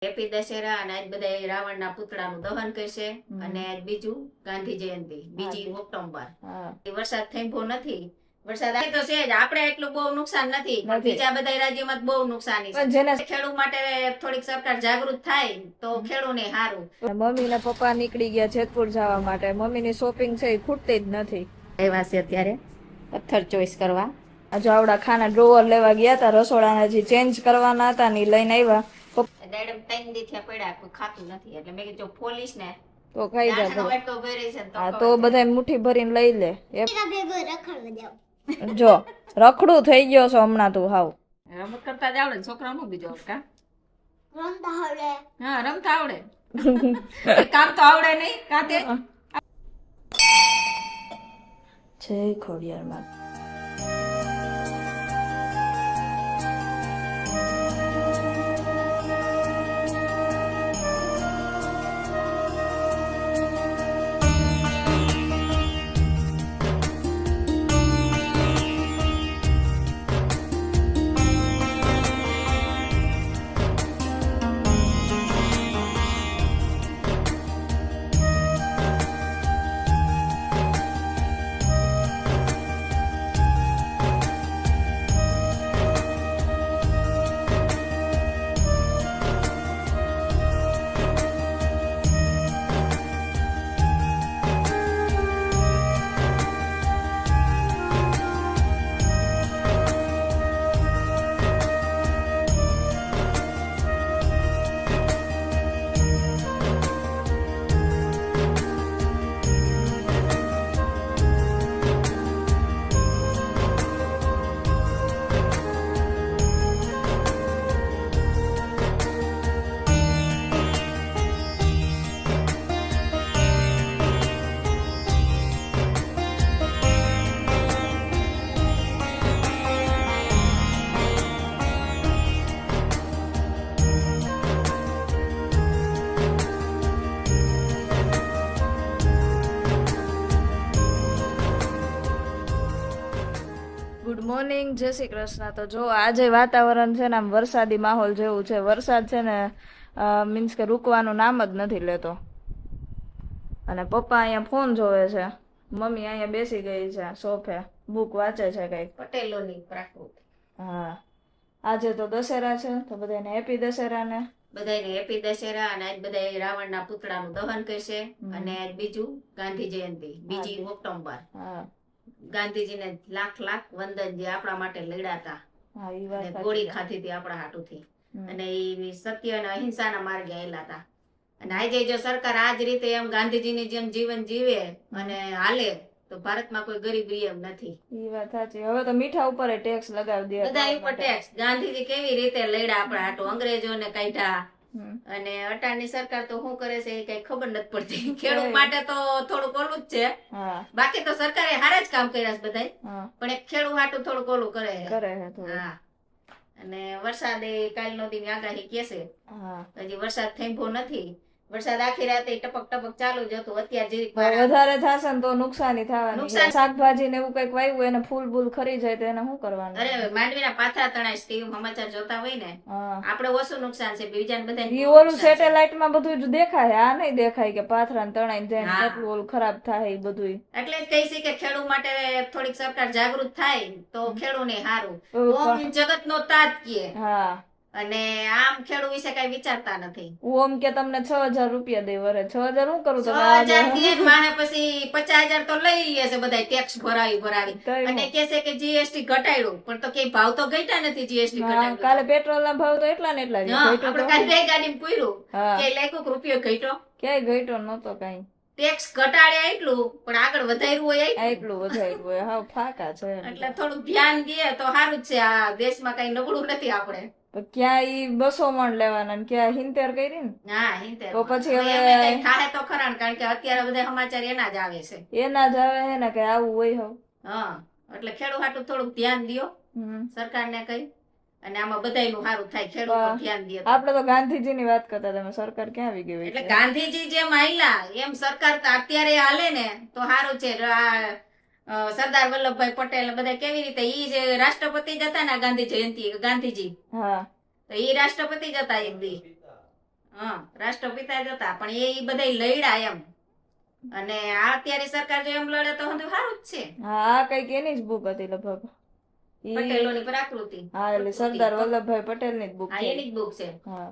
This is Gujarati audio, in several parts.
હેપી દશેરા અને આજ બધા રાવણના પુતળાનું દહન કરશે અને આજ બીજું ગાંધી જયંતિ 2 ઓક્ટોબર. વરસાદ થંભો નથી, વરસાદ તો છે જ, આપણે એટલું બહુ નુકસાન નથી, બીજા બધા રાજ્યોમાં બહુ નુકસાની છે. ખેડૂત માટે થોડીક સરકાર જાગૃત થાય તો ખેડૂતને સારું. મમ્મી ને પપ્પા નીકળી ગયા જેતપુર જવા માટે. મમ્મી ની શોપિંગ છે એ ખૂટતી જ નથી. આવ્યા છે અત્યારે પથ્થર ચોઈસ કરવા. જો આવડા ખાના ડ્રોવર લેવા ગયા હતા, રસોડાના જે ચેન્જ કરવાના હતા ને લઈને આવ્યા. દાડમ 3 દી થયા પડ્યા, કોઈ ખાતું નથી, એટલે મેં કીધું ફોલીશ ને તો ખાઈ જા. તો ભરી છે હા તો બધા મુઠ્ઠી ભરીને લઈ લે. જો રખડું થઈ ગયો છો હમણાં તું. હાવ રમત કરતા જ આવડે છોકરાઓનું બીજો કા રમતા આવડે. હા રમતા આવડે. કામ તો આવડે નહીં કાતે. જય ખોડિયાર માં. ગુડ મોર્નિંગ, જય શ્રી કૃષ્ણ. તો જો આજે વાતાવરણ છે ને આમ વરસાદી માહોલ જેવું છે. વરસાદ છે ને મીન્સ કે રૂકવાનું નામ જ નથી લેતો. અને પપ્પા અહીંયા ફોન જોવે છે, મમ્મી અહીંયા બેસી ગઈ છે સોફે, બુક વાંચે છે કઈક. પટેલોની પ્રાકૃતિ. હા આજે તો દશેરા છે, તો બધાને હેપી દશેરા ને બધાને હેપી દશેરા. અને આજ બધા રાવણના પુતળાનું દહન કરશે અને આજ બીજું ગાંધી જયંતિ 2 ઓક્ટોબર. હા ગાંધીજીને લાખ લાખ વંદન, જે આપણા માટે લડ્યા હતા, ગોળી ખાધી હતી આપણા હાટુથી, અને એ સત્ય અને અહિંસાના માર્ગે આવેલા હતા. અને આજે જો સરકાર આજ રીતે એમ ગાંધીજીની જેમ જીવન જીવે અને હાલે તો ભારતમાં કોઈ ગરીબ એમ નથી. એ વાત સાચી. હવે તો મીઠા ઉપર ટેક્સ લગાવી દે, બધા ઉપર ટેક્સ. ગાંધીજી કેવી રીતે લડ્યા આપણા હાટુ, અંગ્રેજોને કાઢ્યા. અને અટાણની સરકાર તો શું કરે છે એ કઈ ખબર નથી પડતી. ખેડૂત માટે તો થોડુંક ઓલું જ છે, બાકી તો સરકારે હારે જ કામ કર્યા છે બધા, પણ એક ખેડૂત હાટું થોડુંક ઓલું કરે છે. હા અને વરસાદ કાલનો દી આગાહી કે છે, હજી વરસાદ થંભો નથી. વરસાદ આખી રાતે ટપક ટપક ચાલુ જ હતું. અત્યારે વધારે થશે ને તો નુકસાની થવાની. શાકભાજી ને એવું કઈક વાવ્યું એને ફૂલ બૂલ ખરી જાય તો એને શું કરવાનું? અરે માંડવીના પાથરા તણાય છે, સમાચાર જોતા હોય ને. આપણે ઓછું નુકસાન છે, બીજાને બધા ઓલું સેટેલાઇટ માં બધું દેખાય, આ નહીં દેખાય કે પાથરા તણાઈ જાય કેટલું ઓલું ખરાબ થાય એ બધું. એટલે જ કહી છે કે ખેડૂત માટે થોડીક સરકાર જાગૃત થાય તો ખેડૂતને સારું. ઓમ જગત નો તાત કે. હા અને આમ ખેડૂત વિશે કઈ વિચારતા નથી. ઓમ કે તમને 6000 રૂપિયા દે વરે. 6000 શું કરું? 6000 માહે પછી 50000 તો લઈ લે છે બધા, ટેક્સ ભરાવી. અને કે છે કે જીએસટી ઘટાડ્યું, પણ તો કઈ ભાવ તો ઘટ્યા નથી. જીએસટી ઘટાડ્યું, કાલે પેટ્રોલ ના ભાવ તો એટલા ને એટલા જ. આપણે કાલે ગાડીમાં પૂર્યું કે લાખ્યો રૂપિયો ઘટ્યો, ક્યાંય ઘટ્યો નતો કઈ. ટેક્સ ઘટાડ્યા એટલું, પણ આગળ વધાર્યું હોય એટલું વધાર્યું હોય. હાવ ફાકા છે. એટલે થોડું ધ્યાન દે તો સારું જ છે. આ દેશમાં કઈ નબળું નથી. આપણે ક્યાં ઈ 200 મણ લેવાના ને ક્યાં 70 કરી ને. હા 70. તો પછી હવે થાય તો ખરા, કારણ કે અત્યારે બધા સમાચાર એના જ આવે છે. એના જ આવે છે ને કે આવું હોય. હવે હા એટલે ખેડૂત હાટું થોડુંક ધ્યાન દયો સરકારને કઈ, અને આમાં બધાયનું સારું થાય. ખેડૂત પર ધ્યાન દે. આપણે તો ગાંધીજી ની વાત કરતા હતા, સરકાર ક્યાં આવી ગઈ? એટલે ગાંધીજી જેમ હાલ્યા એમ સરકાર તો અત્યારે હાલે ને તો સારું છે. સરદાર વલ્લભભાઈ પટેલ બધા કેવી રીતે ઈ જે રાષ્ટ્રપતિ જ હતા ને ગાંધીજી હા તો ઈ રાષ્ટ્રપતિ જ હતા એક દી હા રાષ્ટ્રપિતા જ હતા પણ એ બધા લડ્યા એમ અને આ અત્યારે સરકાર જો એમ લડે તો બધું સારું જ છે હા કઈક એની જ બુક હતી લગભગ પટેલોની પ્રાકૃતિ હા એટલે સરદાર વલ્લભભાઈ પટેલ ની જ બુક આ છે એની જ બુક છે હા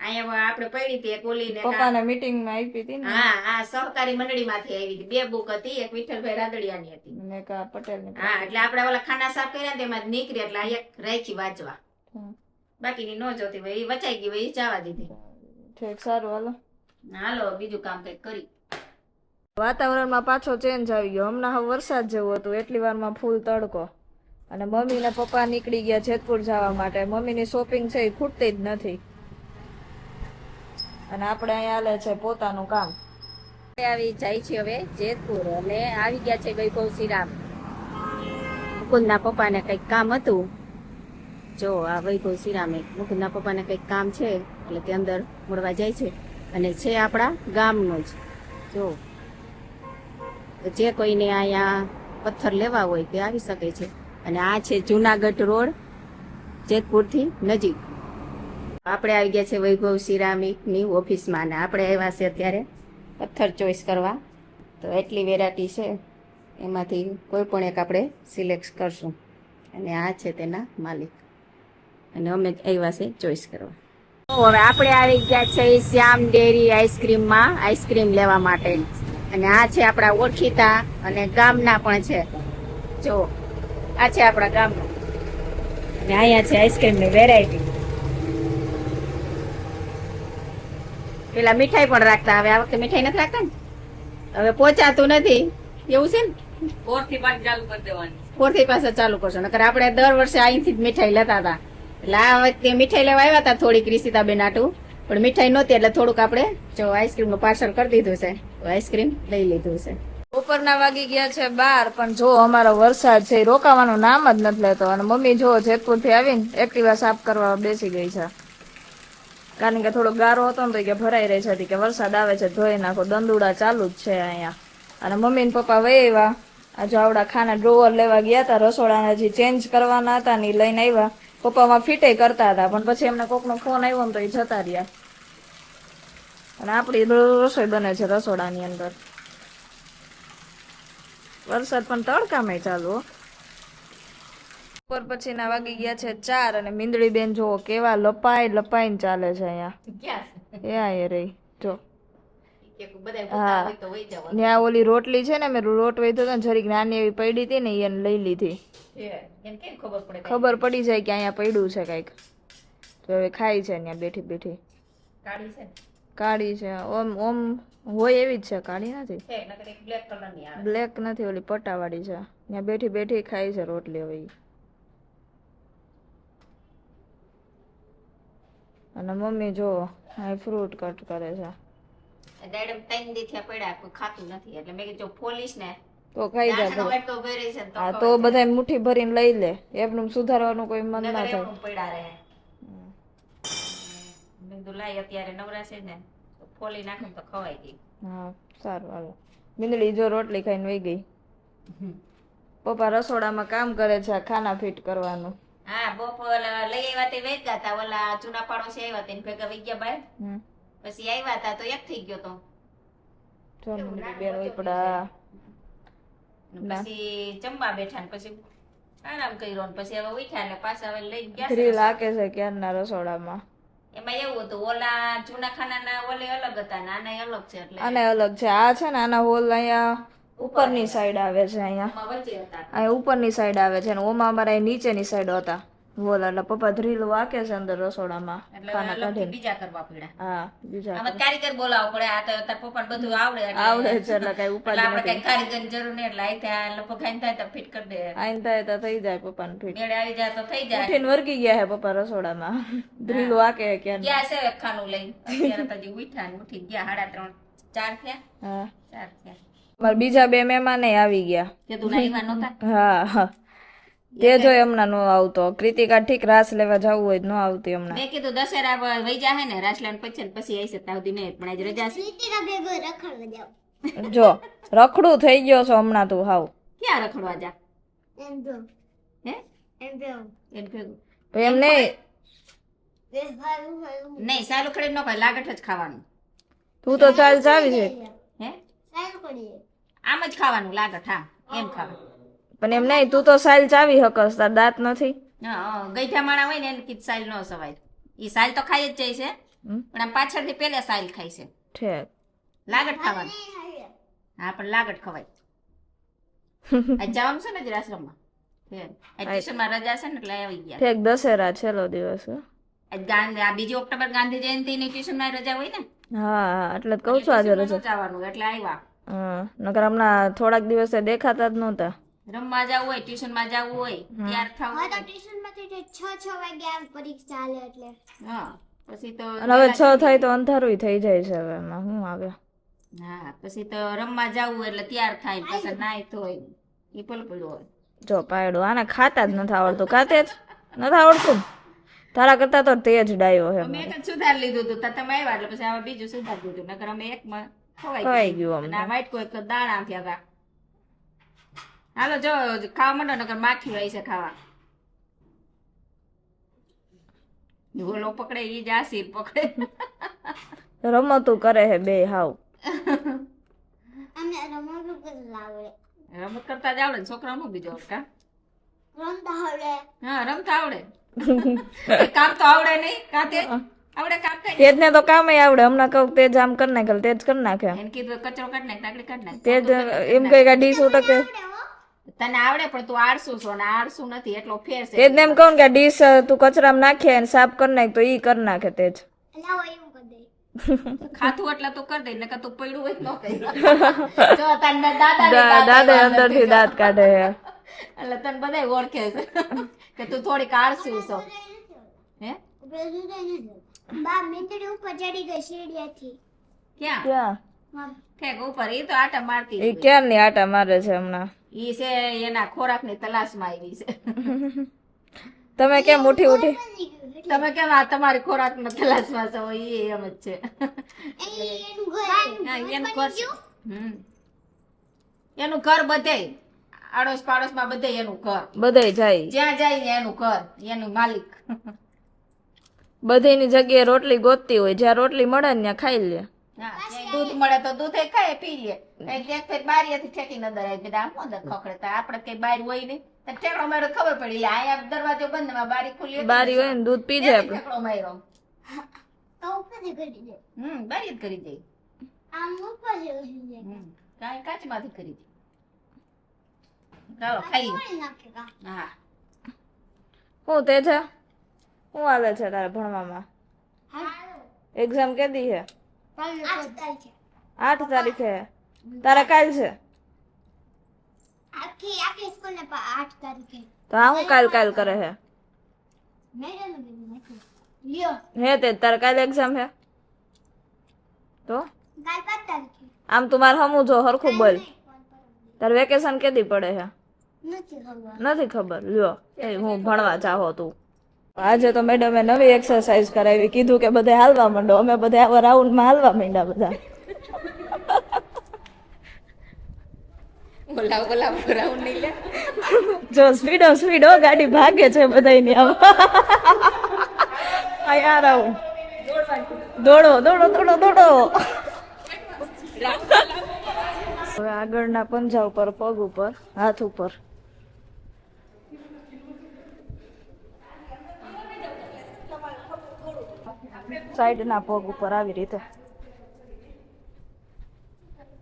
અહીંયા આપણે પડી હતી એક ઓલી ને પપ્પાને મીટિંગ માં આપી હતી ને હા આ સહકારી મંડળી માંથી આવી હતી 2 બુક હતી એક વિઠ્ઠલભાઈ રાદડિયાની હતી ને કા પટેલ ની હા એટલે આપણે ઓલા ખાના સાફ કર્યા ને તેમાં જ નીકળી એટલે આ એક રાખી વાંચવા બાકીની ન જોતી હોય એ વચાઈ ગઈ હોય એ જવા દીધી ઠીક સારું હાલો હાલો બીજું કામ કઈક કરી વાતાવરણમાં પાછો ચેન્જ આવી ગયો હમણાં હવે વરસાદ જેવું હતું એટલી વારમાં ફૂલ તડકો અને મમ્મી ને પપ્પા નીકળી ગયા જેતપુર જવા માટે મમ્મીની શોપિંગ છે એ ખૂટતી જ નથી અને આપણે અહીંયા હાલે છે પોતાનું કામ આવી જાય છે હવે જેતપુર અને આવી ગયા છે વૈભવ શ્રીરામ મુકુંદના પપ્પાને કઈક કામ હતું જો આ વૈભવ શ્રીરામે મુકુંદના પપ્પાને કઈક કામ છે એટલે તે અંદર મળવા જાય છે અને છે આપણા ગામનો જ જો જે કોઈને અહીંયા પથ્થર લેવા હોય તે આવી શકે છે અને આ છે જુનાગઢ રોડ જેતપુરથી નજીક આપણે આવી ગયા છે વૈભવ સિરામિકની ઓફિસમાં અને આપણે આવ્યા છે અત્યારે પથ્થર ચોઈસ કરવા તો એટલી વેરાયટી છે એમાંથી કોઈ પણ એક આપણે સિલેક્ટ કરશું અને આ છે તેના માલિક અને અમે આવ્યા છે ચોઈસ કરવા હવે આપણે આવી ગયા છે શ્યામ ડેરી આઈસ્ક્રીમમાં આઈસ્ક્રીમ લેવા માટે અને આ છે આપણા ઓળખીતા અને ગામના પણ છે જો આ છે આપણા ગામના અને અહીંયા છે આઈસ્ક્રીમની વેરાયટી પેલા મીઠાઈ પણ રાખતા હવે આ વખતે મીઠાઈ નથી રાખતા ને હવે પહોંચાતું નથી એવું છે ને 4 થી 5 ચાલુ કરી દેવાની 4 થી 5 ચાલુ કરશો નકર આપણે દર વર્ષે અહીંથી જ મીઠાઈ લેતા હતા એટલે આ વખતે મીઠાઈ લેવા આવ્યા હતા થોડીક રીસિતાબેન આટું પણ મીઠાઈ નહોતી એટલે થોડુંક આપણે જો આઈસ્ક્રીમ નું પાર્સલ કરી દીધું છે આઈસ્ક્રીમ લઈ લીધું છે બપોરના વાગી ગયા છે 12 પણ જો અમારો વરસાદ છે એ રોકાવાનું નામ જ નથી લેતો અને મમ્મી જો જેતપુર થી આવીને એક્ટિવા સાફ કરવા બેસી ગઈ છે કારણ કે થોડો ગારો હતો ને તો કે ભરાઈ રહી હતી કે વરસાદ આવે છે ધોઈ નાખો દંદુડા ચાલુ જ છે અહીંયા અને મમ્મી ને પપ્પા વહી આવ્યા આ જો આવડા ખાના ડ્રોવર લેવા ગયા હતા રસોડાના હજી ચેન્જ કરવાના હતા ને લઈને આવ્યા પપ્પામાં ફિટે કરતા હતા પણ પછી એમને કોકનો ફોન આવ્યો ને તો એ જતા રહ્યા અને આપણી રસોઈ બને છે રસોડાની અંદર વરસાદ પણ તડકામાં ચાલુ બપોર પછીના વાગી ગયા છે 4 અને મીંદડી બેન જો કેવા લપાઈને ચાલે છે અહીંયા એ રહી જો હા ત્યાં ઓલી રોટલી છે ને મેં રોટ વૈધો હતો ને જરીક નાની એવી પડી હતી ને એને લઈ લીધી ખબર પડી જાય કે અહીંયા પડ્યું છે કઈક તો હવે ખાઈ છે ત્યાં બેઠી બેઠી કાળી છે ઓમ હોય એવી જ છે કાળી નથી બ્લેક નથી ઓલી પટ્ટાવાળી છે ત્યાં બેઠી બેઠી ખાઈ છે રોટલી હવે અને મમ્મી જો આ ફ્રૂટ કટ કરે છે દાડમ 3 દી થયા પડ્યા કોઈ ખાતું નથી એટલે મેં કીધું ફોલીશ ને તો ખાઈ જાય તો ભરી છે હા તો બધા મુઠ્ઠી ભરીને લઈ લે એમનું સુધારવાનું કોઈ મન ના થાય પડ્યા રહે બિંદુ લાઈ અત્યારે નવરા છે ને તો ફોલી નાખું તો ખવાઈ ગઈ હા સારું હાલો મીંદડી જો રોટલી ખાઈને વહી ગઈ પપ્પા રસોડામાં કામ કરે છે ખાના ફિટ કરવાનું હા બપોર લઈ આવ્યા તે વેચતા હતા ઓલા ચૂના પાડોશી આવ્યા તેને ભેગા વહી ગયા બહાર પછી આવ્યા હતા તો એક થઈ ગયો તો પછી જમવા બેઠા ને પછી આરામ કર્યો ને પછી હવે ઉઠ્યા ને પાછા હવે લઈ ગયા ધ્રીલ હાકે છે ક્યારના રસોડામાં એમાં એવું હતું ઓલા જૂના ખાનાના ઓલે અલગ હતા ને આના અલગ છે એટલે આને અલગ છે આ છે ને આના હોલ અહીંયા ઉપરની સાઈડ આવે છે અહીંયા વચ્ચે હતા અહીંયા ઉપરની સાઈડ આવે છે ને ઓમાં અમારા નીચેની સાઈડ હતા બોલ એટલે પપ્પા ધ્રીલું વાકે છે અંદર રસોડામાં ખાના કાઢીને બીજા કરવા પડ્યા હા બીજા આમાં કારીગર બોલાવવો પડે આ તો તાર પપ્પાને બધું આવડે છે એટલે કઈ ઉપાધિ આપણે નથી કઈ કારીગરની જરૂર નહીં એટલે આઈ ત્યાં લગભગ આઈને થાય તો ફિટ કરી દે આઈને થાય તો થઈ જાય પપ્પાને ફીટ મેળે આવી જાય તો થઈ જાય ઉઠીને વર્ગી ગયા હે પપ્પા રસોડામાં ધ્રીલું વાકે ક્યાં ગયા છે ખાનું લઈ અત્યારે તો હજી ઉઠ્યા ને ઉઠી ગયા 3:30 4 થયા હા 4 થયા મારા બીજા 2 મહેમાન આવી ગયા કે તું નાઈવા નહોતા હા તે જો હમણાં નો આવતો કૃતિકા ઠીક રાસ લેવા જવું હોય ન આવતી હમણાં મેં કીધું દશેરા વહી જાય ને રાસલાન પછી આવીશે ત્યાં સુધી નહીં પણ આજે રજા છે જો રખડું થઈ ગયો છો હમણાં તું હાવ ક્યાં રખડવા જા હે એમ ભેગું એમ નહીં નહીં સારું ખડી ન ખાય લાગટ જ ખાવાનું તું તો ચાલ ચાવી છે હે આમ જ ખાવાનું લાગટ હા એમ ખાવાનું પણ એમ નહીં તું તો સાલ ચાવી હકસ તાર દાંત નથી હા ગઈઠા માણા હોય ને એને કીધું સાઈલ ન સવાય ઈ સાઈલ તો ખાઈ જ જાય છે પણ આમ પાછળથી પેલા સાઈલ ખાય છે ઠેક લાગટ ખાવાનું હા પણ લાગટ ખવાય આજ જવાનું છે ને જ આશ્રમમાં ટ્યુશનમાં રજા છે ને એટલે આવી ગયા ઠેક દશેરા છેલ્લો દિવસ હે. આજ આ 2 ઓક્ટોબર ગાંધી જયંતિ ની ટ્યુશનમાં રજા હોય ને હા હા એટલે જ કહું છું આજે રજા જવાનું એટલે આવ્યા હા નકર હમણાં થોડાક દિવસે દેખાતા જ નહોતા રમવા જવું હોય ટ્યુશનમાં જવું હોય ત્યાર થવું હોય. હા પછી તો અને હવે 6 થાય તો અંધારું થઈ જાય છે હવે એમાં શું આવે હા પછી તો રમવા જવું એટલે તૈયાર થાય પછી નાય ધોય ઈ પડ્યું હોય જો પાયડું આને ખાતા જ નથી આવડતું કાતે જ નથી આવડતું તારા કરતા તો તેજ ડાયો હે મેં એક જ સુધાર લીધું હતું તમે આવ્યા એટલે પછી હવે બીજું સુધાર દીધું નકર અમે એકમાં ખવાઈ ગયું અને આ વાઈટ કોઈ દાણા થયા હતા હાલો જો ખાવા માંડો નકર માખી હોય છે ખાવા ઓલો પકડે ઈ જ આસીર પકડે રમતું કરે હે બે હાવ રમત કરતા જ આવડે ને છોકરાનું બીજો કા હા રમતા આવડે કામ તો આવડે નહીં કાતે આવડે કામ કઈ તેજ ને તો કામ આવડે હમણાં કહું તેજ આમ કરી નાખે તેજ કરી નાખે એને કીધું કચરો કાઢ નાખ નાકડી કાઢ નાખ તેજ એમ કઈ કા ડીશ ઉટકે તને આવડે પણ તું આળસુ છો ને આળસુ નથી એટલો ફેર છે તેજ ને એમ કહું કે ડીશ તું કચરામાં નાખે અને સાફ કરી નાખ તો ઈ કરી નાખે તેજ ખાતું એટલે તું કરી દે નકર તું પડ્યું હોય ન કરી જો તને દાદા દાદા અંદર થી દાંત કાઢે હે એટલે તને બધાય ઓળખે છે કે તું થોડીક આળસુ છો હે ક્યાં ક્યાં ઠેક ઉપર ઈ તો આટા મારતી ઈ ક્યાં ની આટા મારે છે હમણાં ઈ છે એના ખોરાકની તલાશમાં આવી છે તમે કેમ ઉઠી ઉઠી તમે કેમ આ તમારી ખોરાકના તલાશમાં છો ઈ એમ જ છે હા, એનું ઘર છે. એનું ઘર બધે આડોશ પાડોશમાં બધે એનું ઘર બધાય જાય જ્યાં જાય ને એનું ઘર એનું માલિક બધીની જગ્યાએ રોટલી ગોતતી હોય જ્યાં રોટલી મળે ને ત્યાં ખાઈ લે હા, જ્યાં દૂધ મળે તો દૂધ ખાય પી લે એક ફેર બારીએથી ઠેકીને અંદર આવી બધા આમ અંદર ખખડે તો આપણે કઈ બાર હોય નહીં તો ઠેકડો માર્યો ખબર પડી લે અહીંયા દરવાજો બંધ માં બારી ખુલી હતી. બારી હોય ને દૂધ પી જાય આપણે ઠેકડો માર્યો બારી જ કરી દે કાંઈ કાચમાંથી કરી દે ચાલો ખાઈ હા શું તે છે શું હાલે છે તારે ભણવામાં એક્ઝામ કેદી છે 8 તારીખે તારે કાલ છે તો આ હું કાલ કરે છે હે તે તારે કાલ એક્ઝામ છે તો આમ તું મારે હમું જો હરખું બોલ તારે વેકેશન કેદી પડે છે નથી ખબર લ્યો એ હું ભણવા ચાહો તું આજે તો મેડમે નવી એક્સરસાઇઝ કરાવી કીધું કે બધે હાલવા માંડો અમે બધે આવા રાઉન્ડમાં હાલવા માંડ્યા બધા બોલા રાઉન્ડ નહીં લે જો સ્પીડો ગાડી ભાગે છે બધાયની આમ આ યાર આવું દોડો હવે આગળના પંજા ઉપર પગ ઉપર હાથ ઉપર સાઈડના પગ ઉપર આવી રીતે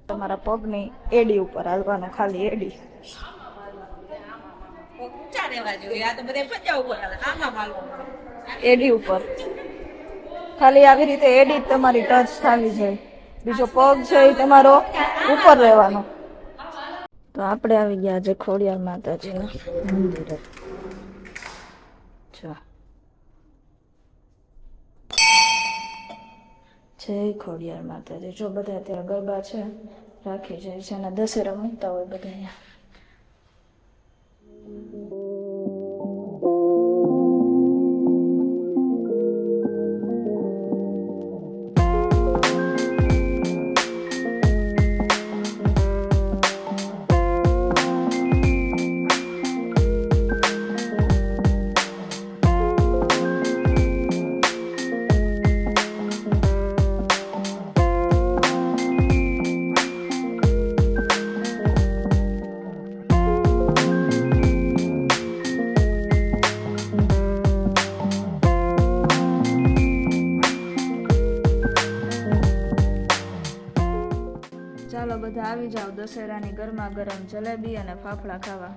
તમારા પગની એડી ઉપર હાલવાનું ખાલી એડી એડી ઉપર ખાલી આવી રીતે એડી જ તમારી ટચ થવી જોઈએ બીજો પગ છે એ તમારો ઉપર રહેવાનો તો આપણે આવી ગયા આજે ખોડિયાર માતાજીના મંદિરે જો જય ખોડિયાર માતાજી જો બધા અત્યારે ગરબા છે રાખી જાય છે અને દશેરા મૂકતા હોય બધા અહીંયા ચાલો બધા આવી જાઓ દશેરાની ગરમા ગરમ જલેબી અને ફાફડા ખાવા.